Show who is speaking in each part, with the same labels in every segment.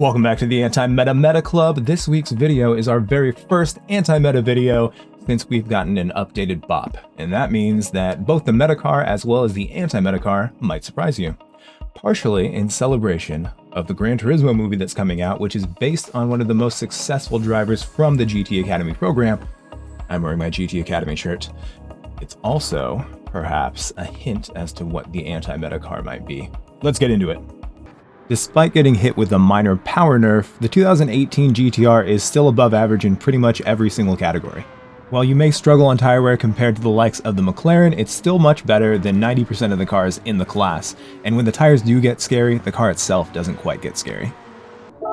Speaker 1: Welcome back to the Anti-Meta Meta Club. This week's video is our very first anti-meta video since we've gotten an updated BOP. And that means that both the meta car as well as the anti-meta car might surprise you. Partially in celebration of the Gran Turismo movie that's coming out, which is based on one of the most successful drivers from the GT Academy program. I'm wearing my GT Academy shirt. It's also, perhaps, a hint as to what the anti-meta car might be. Let's get into it. Despite getting hit with a minor power nerf, the 2018 GTR is still above average in pretty much every single category. While you may struggle on tire wear compared to the likes of the McLaren, it's still much better than 90% of the cars in the class, and when the tires do get scary, the car itself doesn't quite get scary.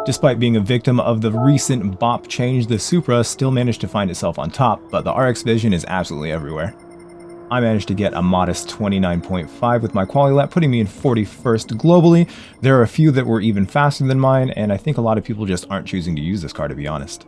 Speaker 1: Despite being a victim of the recent BOP change, the Supra still managed to find itself on top, but the RX Vision is absolutely everywhere. I managed to get a modest 29.5 with my quali lap, putting me in 41st globally. There are a few that were even faster than mine, and I think a lot of people just aren't choosing to use this car, to be honest.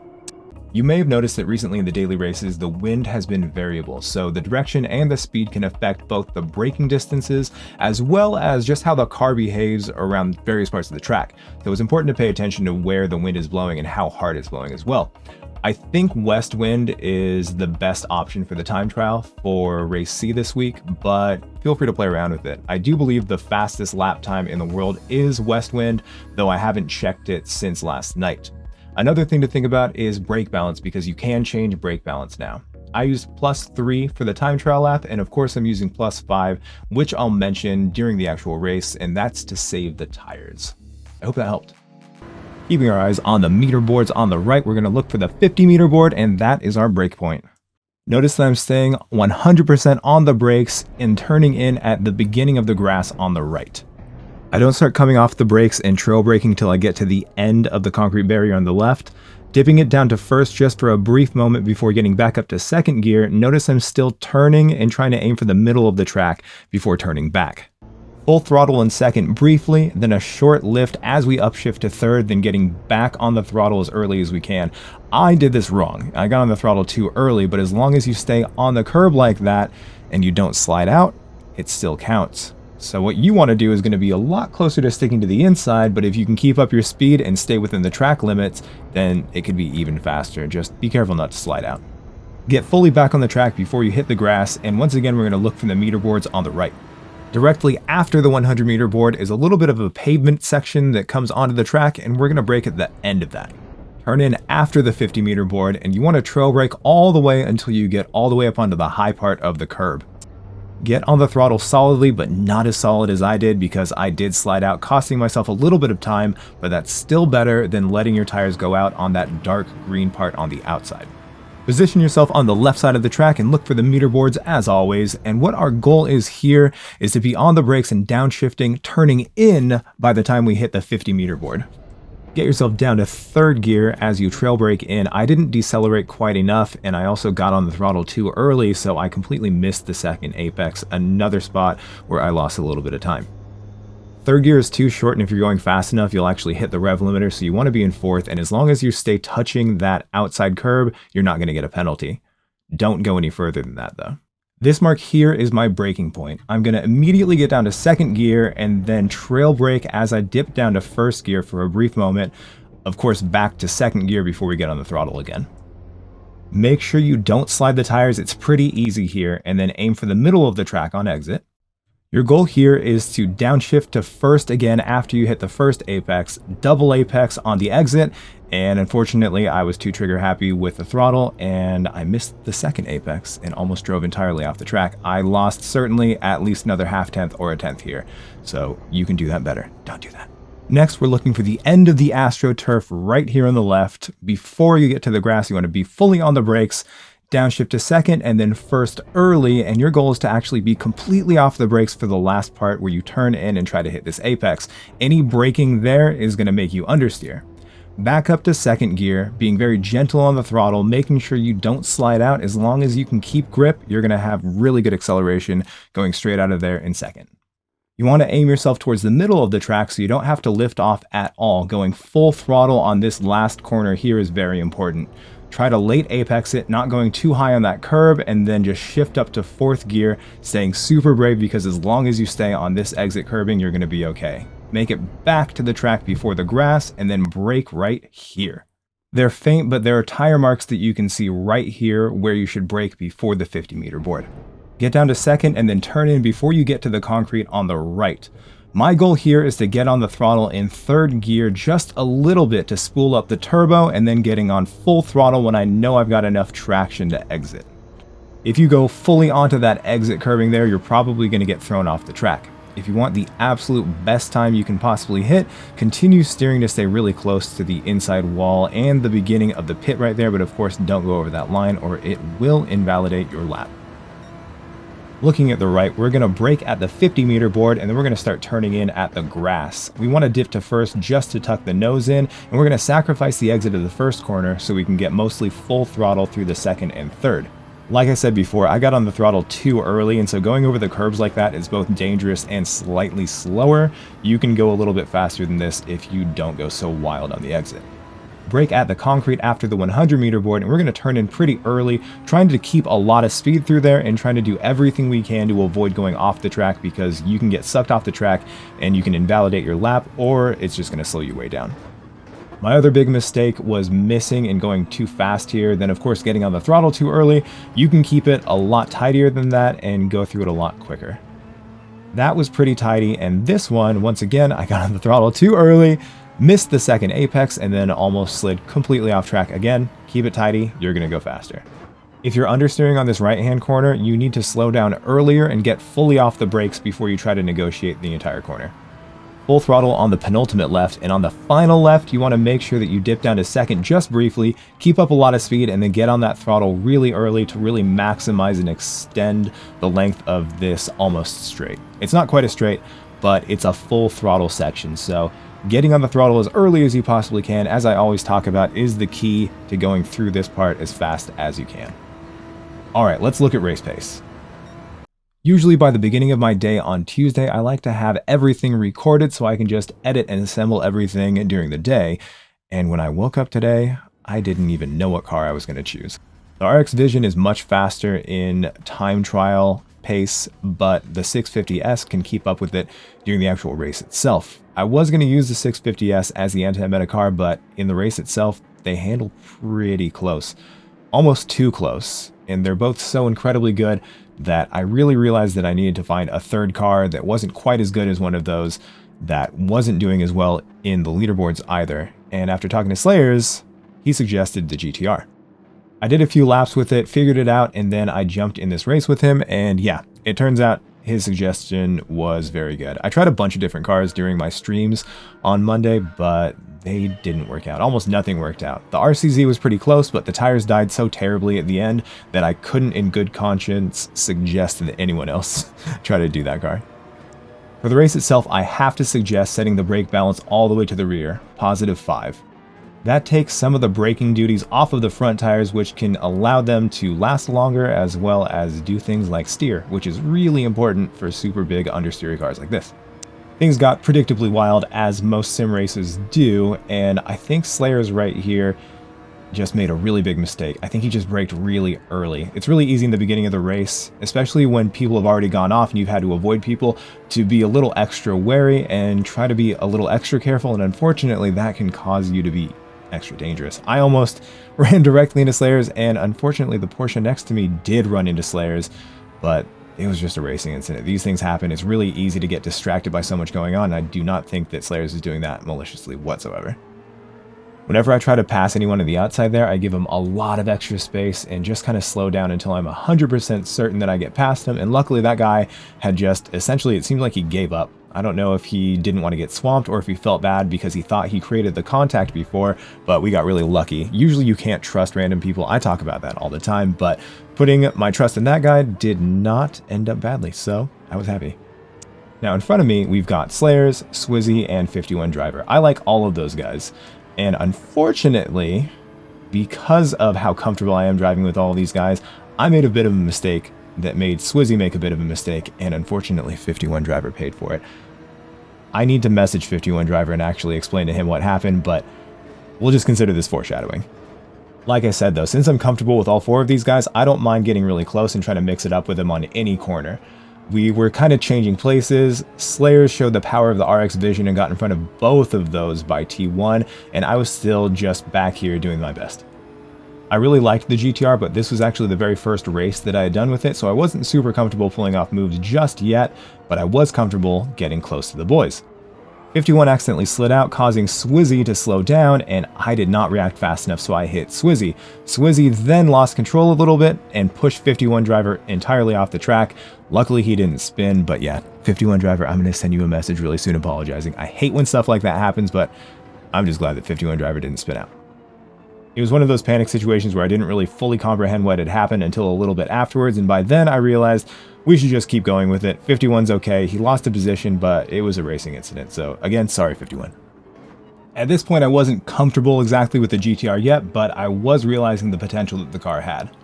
Speaker 1: You may have noticed that recently in the daily races, the wind has been variable, so the direction and the speed can affect both the braking distances as well as just how the car behaves around various parts of the track. So it's important to pay attention to where the wind is blowing and how hard it's blowing as well. I think west wind is the best option for the time trial for race C this week, but feel free to play around with it. I do believe the fastest lap time in the world is west wind, though I haven't checked it since last night. Another thing to think about is brake balance, because you can change brake balance now. I used +3 for the time trial lap, and of course I'm using +5, which I'll mention during the actual race, and that's to save the tires. I hope that helped. Keeping our eyes on the meter boards on the right, we're going to look for the 50 meter board, and that is our brake point. Notice that I'm staying 100% on the brakes and turning in at the beginning of the grass on the right. I don't start coming off the brakes and trail braking till I get to the end of the concrete barrier on the left, dipping it down to first just for a brief moment before getting back up to second gear. Notice I'm still turning and trying to aim for the middle of the track before turning back. Full throttle in second briefly, then a short lift as we upshift to third, then getting back on the throttle as early as we can. I did this wrong. I got on the throttle too early, but as long as you stay on the curb like that and you don't slide out, it still counts. So what you want to do is going to be a lot closer to sticking to the inside, but if you can keep up your speed and stay within the track limits, then it could be even faster. Just be careful not to slide out. Get fully back on the track before you hit the grass, and once again we're going to look for the meter boards on the right. Directly after the 100 meter board is a little bit of a pavement section that comes onto the track, and we're going to brake at the end of that. Turn in after the 50 meter board, and you want to trail brake all the way until you get all the way up onto the high part of the curb. Get on the throttle solidly, but not as solid as I did, because I did slide out, costing myself a little bit of time, but that's still better than letting your tires go out on that dark green part on the outside. Position yourself on the left side of the track and look for the meter boards as always, and what our goal is here is to be on the brakes and downshifting, turning in by the time we hit the 50 meter board. Get yourself down to third gear as you trail brake in. I didn't decelerate quite enough, and I also got on the throttle too early, so I completely missed the second apex, another spot where I lost a little bit of time. Third gear is too short, and if you're going fast enough, you'll actually hit the rev limiter, so you want to be in fourth, and as long as you stay touching that outside curb, you're not going to get a penalty. Don't go any further than that, though. This mark here is my braking point. I'm going to immediately get down to second gear and then trail brake as I dip down to first gear for a brief moment, of course back to second gear before we get on the throttle again. Make sure you don't slide the tires, it's pretty easy here, and then aim for the middle of the track on exit. Your goal here is to downshift to first again after you hit the first apex, double apex on the exit, and unfortunately I was too trigger happy with the throttle and I missed the second apex and almost drove entirely off the track. I lost certainly at least another half tenth or a tenth here, so you can do that better. Don't do that. Next, we're looking for the end of the AstroTurf right here on the left. Before you get to the grass, you want to be fully on the brakes, downshift to second and then first early, and your goal is to actually be completely off the brakes for the last part where you turn in and try to hit this apex. Any braking there is going to make you understeer. Back up to second gear, being very gentle on the throttle, making sure you don't slide out. As long as you can keep grip, you're going to have really good acceleration going straight out of there in second. You want to aim yourself towards the middle of the track so you don't have to lift off at all. Going full throttle on this last corner here is very important. Try to late apex it, not going too high on that curb, and then just shift up to fourth gear, staying super brave, because as long as you stay on this exit curbing, you're going to be okay. make it back to the track before the grass, and then brake right here. They're faint, but there are tire marks that you can see right here where you should brake before the 50-meter board. Get down to second and then turn in before you get to the concrete on the right. My goal here is to get on the throttle in third gear just a little bit to spool up the turbo, and then getting on full throttle when I know I've got enough traction to exit. If you go fully onto that exit curving there, you're probably going to get thrown off the track. If you want the absolute best time you can possibly hit, continue steering to stay really close to the inside wall and the beginning of the pit right there, but of course don't go over that line or it will invalidate your lap. Looking at the right, we're going to brake at the 50-meter board, and then we're going to start turning in at the grass. We want to dip to first just to tuck the nose in, and we're going to sacrifice the exit of the first corner so we can get mostly full throttle through the second and third. Like I said before, I got on the throttle too early, and so going over the curbs like that is both dangerous and slightly slower. You can go a little bit faster than this if you don't go so wild on the exit. Brake at the concrete after the 100-meter board, and we're going to turn in pretty early, trying to keep a lot of speed through there and trying to do everything we can to avoid going off the track, because you can get sucked off the track and you can invalidate your lap, or it's just going to slow you way down. My other big mistake was missing and going too fast here. Then of course getting on the throttle too early. You can keep it a lot tidier than that and go through it a lot quicker. That was pretty tidy, and this one, once again, I got on the throttle too early, missed the second apex, and then almost slid completely off track again. Keep it tidy, you're going to go faster. If you're understeering on this right-hand corner, you need to slow down earlier and get fully off the brakes before you try to negotiate the entire corner. Full throttle on the penultimate left, and on the final left, you want to make sure that you dip down to second just briefly, keep up a lot of speed, and then get on that throttle really early to really maximize and extend the length of this almost straight. It's not quite a straight, but it's a full throttle section, so getting on the throttle as early as you possibly can, as I always talk about, is the key to going through this part as fast as you can. Alright, let's look at race pace. Usually by the beginning of my day on Tuesday, I like to have everything recorded so I can just edit and assemble everything during the day. And when I woke up today, I didn't even know what car I was going to choose. The RX Vision is much faster in time trial pace, but the 650S can keep up with it during the actual race itself. I was going to use the 650S as the anti-meta car, but in the race itself, they handle pretty close. Almost too close. And they're both so incredibly good that I really realized that I needed to find a third car that wasn't quite as good as one of those, that wasn't doing as well in the leaderboards either. And after talking to Slayers, he suggested the GTR. I did a few laps with it, figured it out, and then I jumped in this race with him, and yeah, it turns out his suggestion was very good. I tried a bunch of different cars during my streams on Monday, but they didn't work out. Almost nothing worked out. The RCZ was pretty close, but the tires died so terribly at the end that I couldn't in good conscience suggest that anyone else try to do that car. For the race itself, I have to suggest setting the brake balance all the way to the rear, +5. That takes some of the braking duties off of the front tires, which can allow them to last longer, as well as do things like steer, which is really important for super big understeer cars like this. Things got predictably wild, as most sim races do, and I think Slayer's right here just made a really big mistake. I think he just braked really early. It's really easy in the beginning of the race, especially when people have already gone off and you've had to avoid people, to be a little extra wary and try to be a little extra careful, and unfortunately that can cause you to be extra dangerous. I almost ran directly into Slayers, and unfortunately the Porsche next to me did run into Slayers, but it was just a racing incident. These things happen. It's really easy to get distracted by so much going on, and I do not think that Slayers is doing that maliciously whatsoever. Whenever I try to pass anyone on the outside there, I give them a lot of extra space and just kind of slow down until I'm 100% certain that I get past him, and luckily that guy had just, essentially, it seemed like he gave up. I don't know if he didn't want to get swamped or if he felt bad because he thought he created the contact before, but we got really lucky. Usually you can't trust random people. I talk about that all the time, but putting my trust in that guy did not end up badly, so I was happy. Now in front of me, we've got Slayers, Swizzy, and 51 Driver. I like all of those guys, and unfortunately, because of how comfortable I am driving with all these guys, I made a bit of a mistake that made Swizzy make a bit of a mistake, and unfortunately 51 Driver paid for it. I need to message 51 Driver and actually explain to him what happened, but we'll just consider this foreshadowing. Like I said though, since I'm comfortable with all four of these guys, I don't mind getting really close and trying to mix it up with them on any corner. We were kind of changing places. Slayers showed the power of the RX vision and got in front of both of those by T1, and I was still just back here doing my best. I really liked the GTR, but this was actually the very first race that I had done with it, so I wasn't super comfortable pulling off moves just yet, but I was comfortable getting close to the boys. 51 accidentally slid out, causing Swizzy to slow down, and I did not react fast enough, so I hit Swizzy. Swizzy then lost control a little bit and pushed 51 driver entirely off the track. Luckily, he didn't spin, but yeah, 51 driver, I'm going to send you a message really soon apologizing. I hate when stuff like that happens, but I'm just glad that 51 driver didn't spin out. It was one of those panic situations where I didn't really fully comprehend what had happened until a little bit afterwards, and by then I realized we should just keep going with it. 51's okay, he lost a position, but it was a racing incident, so again, sorry 51. At this point I wasn't comfortable exactly with the GTR yet, but I was realizing the potential that the car had.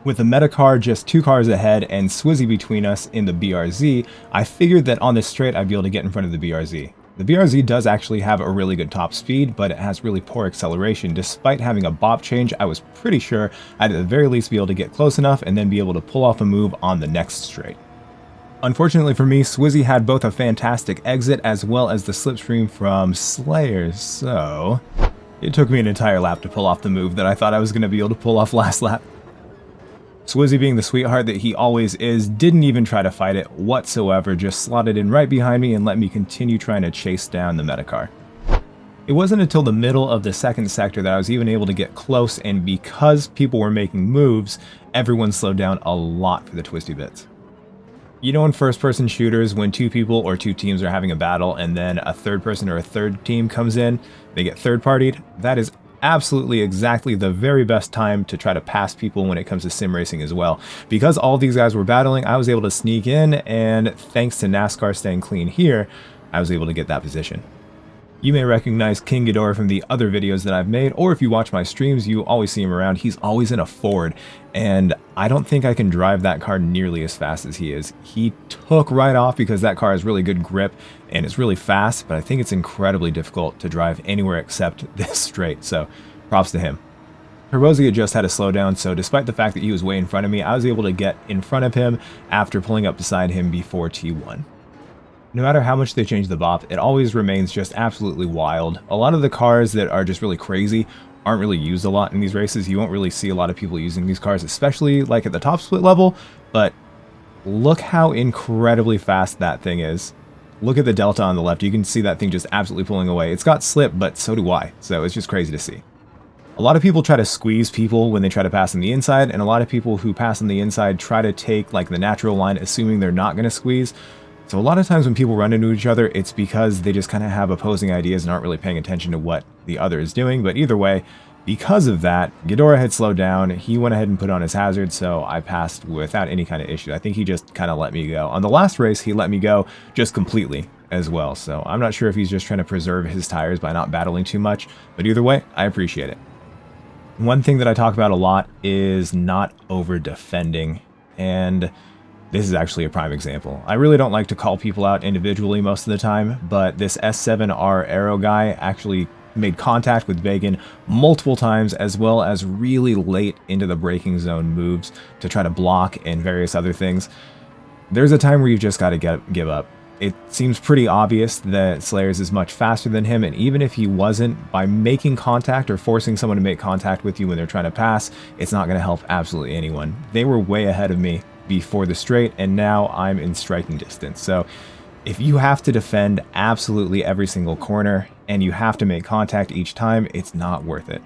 Speaker 1: With the Meta car just 2 cars ahead and Swizzy between us in the BRZ, I figured that on this straight I'd be able to get in front of the BRZ. The BRZ does actually have a really good top speed, but it has really poor acceleration. Despite having a bop change, I was pretty sure I'd at the very least be able to get close enough and then be able to pull off a move on the next straight. Unfortunately for me, Swizzy had both a fantastic exit as well as the slipstream from Slayers, so it took me an entire lap to pull off the move that I thought I was going to be able to pull off last lap. Swizzy, being the sweetheart that he always is, didn't even try to fight it whatsoever, just slotted in right behind me and let me continue trying to chase down the Meta car. It wasn't until the middle of the second sector that I was even able to get close, and because people were making moves, everyone slowed down a lot for the twisty bits. You know, in first-person shooters, when 2 people or 2 teams are having a battle and then a third person or a third team comes in, they get third-partied? That is absolutely exactly the very best time to try to pass people when it comes to sim racing as well. Because all these guys were battling, I was able to sneak in, and thanks to NASCAR staying clean here, I was able to get that position. You may recognize King Ghidorah from the other videos that I've made, or if you watch my streams, you always see him around. He's always in a Ford, and I don't think I can drive that car nearly as fast as he is. He took right off because that car has really good grip and it's really fast, but I think it's incredibly difficult to drive anywhere except this straight, so props to him. Herbosia just had a slowdown, so despite the fact that he was way in front of me, I was able to get in front of him after pulling up beside him before T1. No matter how much they change the bop, it always remains just absolutely wild. A lot of the cars that are just really crazy aren't really used a lot in these races. You won't really see a lot of people using these cars, especially like at the top split level, but look how incredibly fast that thing is. Look at the delta on the left. You can see that thing just absolutely pulling away. It's got slip, but so do I, so it's just crazy to see. A lot of people try to squeeze people when they try to pass on the inside, and a lot of people who pass on the inside try to take like the natural line, assuming they're not going to squeeze. So a lot of times when people run into each other, it's because they just kind of have opposing ideas and aren't really paying attention to what the other is doing. But either way, because of that, Ghidorah had slowed down. He went ahead and put on his hazard, so I passed without any kind of issue. I think he just kind of let me go. On the last race, he let me go just completely as well. So I'm not sure if he's just trying to preserve his tires by not battling too much. But either way, I appreciate it. One thing that I talk about a lot is not over defending, and this is actually a prime example. I really don't like to call people out individually most of the time, but this S7R Aero guy actually made contact with Vegan multiple times, as well as really late into the braking zone moves to try to block and various other things. There's a time where you've just got to give up. It seems pretty obvious that Slayers is much faster than him, and even if he wasn't, by making contact or forcing someone to make contact with you when they're trying to pass, it's not going to help absolutely anyone. They were way ahead of me before the straight, and now I'm in striking distance. So if you have to defend absolutely every single corner and you have to make contact each time, it's not worth it.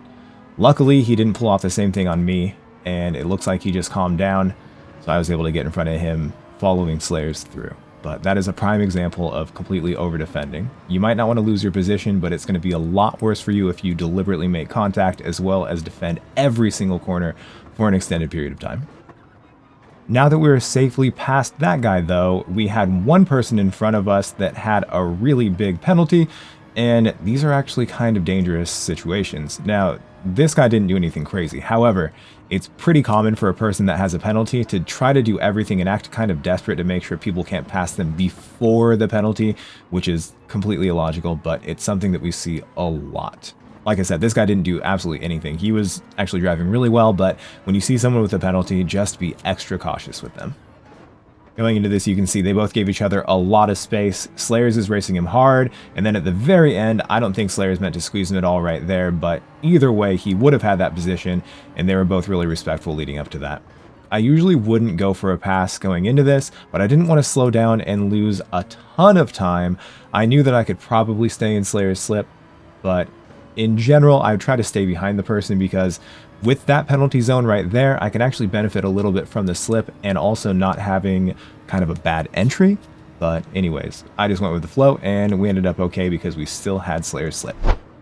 Speaker 1: Luckily, he didn't pull off the same thing on me, and it looks like he just calmed down, so I was able to get in front of him following Slayers through. But that is a prime example of completely over defending. You might not want to lose your position, but it's going to be a lot worse for you if you deliberately make contact as well as defend every single corner for an extended period of time. Now that we were safely past that guy though, we had one person in front of us that had a really big penalty, and these are actually kind of dangerous situations. Now, this guy didn't do anything crazy. However, it's pretty common for a person that has a penalty to try to do everything and act kind of desperate to make sure people can't pass them before the penalty, which is completely illogical, but it's something that we see a lot. Like I said, this guy didn't do absolutely anything. He was actually driving really well, but when you see someone with a penalty, just be extra cautious with them. Going into this, you can see they both gave each other a lot of space. Slayers is racing him hard, and then at the very end, I don't think Slayers meant to squeeze him at all right there, but either way, he would have had that position, and they were both really respectful leading up to that. I usually wouldn't go for a pass going into this, but I didn't want to slow down and lose a ton of time. I knew that I could probably stay in Slayer's slip, but in general, I would try to stay behind the person because with that penalty zone right there, I can actually benefit a little bit from the slip and also not having kind of a bad entry. But anyways, I just went with the flow and we ended up okay because we still had Slayer's slip.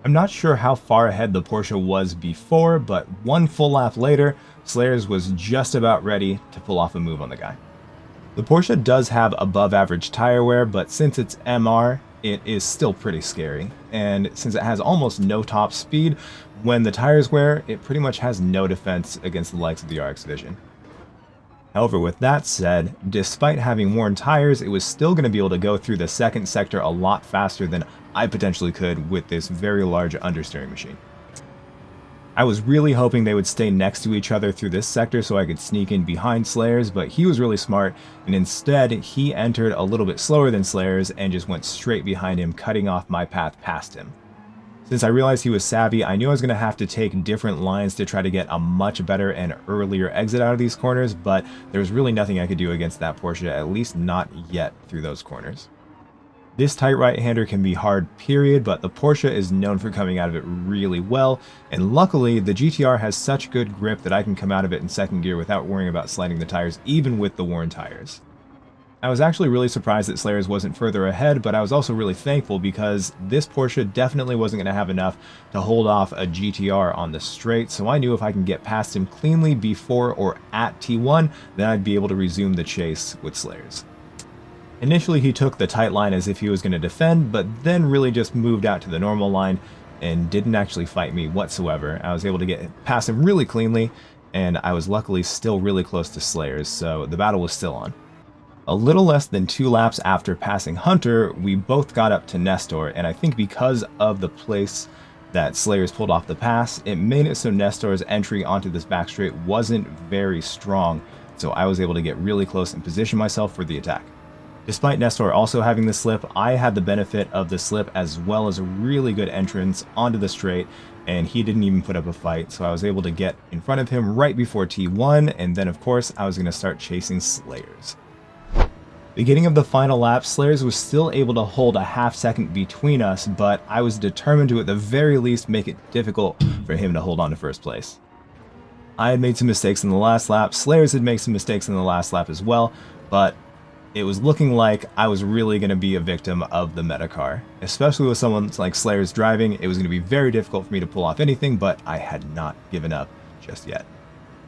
Speaker 1: I'm not sure how far ahead the Porsche was before, but one full lap later, Slayers was just about ready to pull off a move on the guy. The Porsche does have above average tire wear, but since it's MR, it is still pretty scary. And since it has almost no top speed, when the tires wear, it pretty much has no defense against the likes of the RX Vision. However, with that said, despite having worn tires, it was still going to be able to go through the second sector a lot faster than I potentially could with this very large understeering machine. I was really hoping they would stay next to each other through this sector so I could sneak in behind Slayers, but he was really smart, and instead he entered a little bit slower than Slayers and just went straight behind him, cutting off my path past him. Since I realized he was savvy, I knew I was going to have to take different lines to try to get a much better and earlier exit out of these corners, but there was really nothing I could do against that Porsche, at least not yet through those corners. This tight right-hander can be hard, period, but the Porsche is known for coming out of it really well, and luckily the GTR has such good grip that I can come out of it in second gear without worrying about sliding the tires, even with the worn tires. I was actually really surprised that Slayers wasn't further ahead, but I was also really thankful because this Porsche definitely wasn't going to have enough to hold off a GTR on the straight, so I knew if I can get past him cleanly before or at T1, then I'd be able to resume the chase with Slayers. Initially, he took the tight line as if he was going to defend, but then really just moved out to the normal line and didn't actually fight me whatsoever. I was able to get past him really cleanly, and I was luckily still really close to Slayers, so the battle was still on. A little less than 2 laps after passing Hunter, we both got up to Nestor, and I think because of the place that Slayers pulled off the pass, it made it so Nestor's entry onto this back straight wasn't very strong, so I was able to get really close and position myself for the attack. Despite Nestor also having the slip, I had the benefit of the slip as well as a really good entrance onto the straight, and he didn't even put up a fight, so I was able to get in front of him right before T1, and then of course I was going to start chasing Slayers. Beginning of the final lap, Slayers was still able to hold a half second between us, but I was determined to at the very least make it difficult for him to hold on to first place. I had made some mistakes in the last lap, Slayers had made some mistakes in the last lap as well, but it was looking like I was really going to be a victim of the meta car. Especially with someone like Slayers driving, it was going to be very difficult for me to pull off anything, but I had not given up just yet.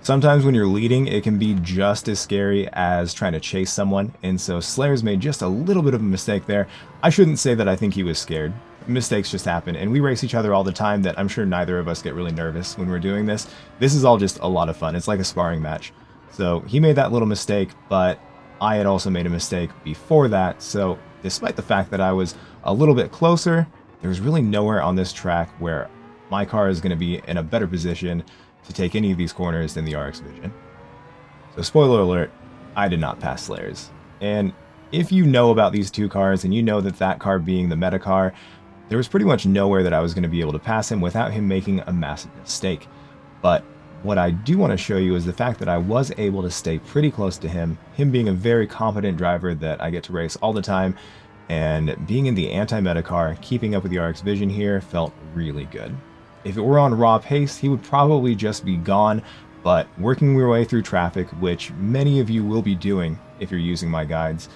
Speaker 1: Sometimes when you're leading, it can be just as scary as trying to chase someone, and so Slayers made just a little bit of a mistake there. I shouldn't say that I think he was scared. Mistakes just happen, and we race each other all the time that I'm sure neither of us get really nervous when we're doing this. This is all just a lot of fun. It's like a sparring match. So he made that little mistake, but I had also made a mistake before that, so despite the fact that I was a little bit closer, there was really nowhere on this track where my car is going to be in a better position to take any of these corners than the RX Vision. So spoiler alert, I did not pass Slayers. And if you know about these two cars and you know that that car being the meta car, there was pretty much nowhere that I was going to be able to pass him without him making a massive mistake. But what I do want to show you is the fact that I was able to stay pretty close to him being a very competent driver that I get to race all the time, and being in the anti-meta car, keeping up with the RX Vision here felt really good. If it were on raw pace, he would probably just be gone, but working your way through traffic, which many of you will be doing if you're using my guides,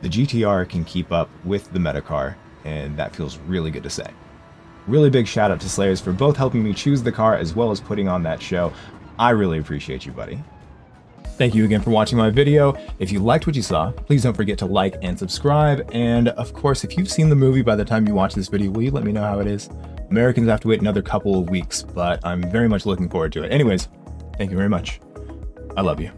Speaker 1: the GTR can keep up with the meta car, and that feels really good to say. Really big shout out to Slayers for both helping me choose the car as well as putting on that show. I really appreciate you, buddy. Thank you again for watching my video. If you liked what you saw, please don't forget to like and subscribe. And of course, if you've seen the movie by the time you watch this video, will you let me know how it is? Americans have to wait another couple of weeks, but I'm very much looking forward to it. Anyways, thank you very much. I love you.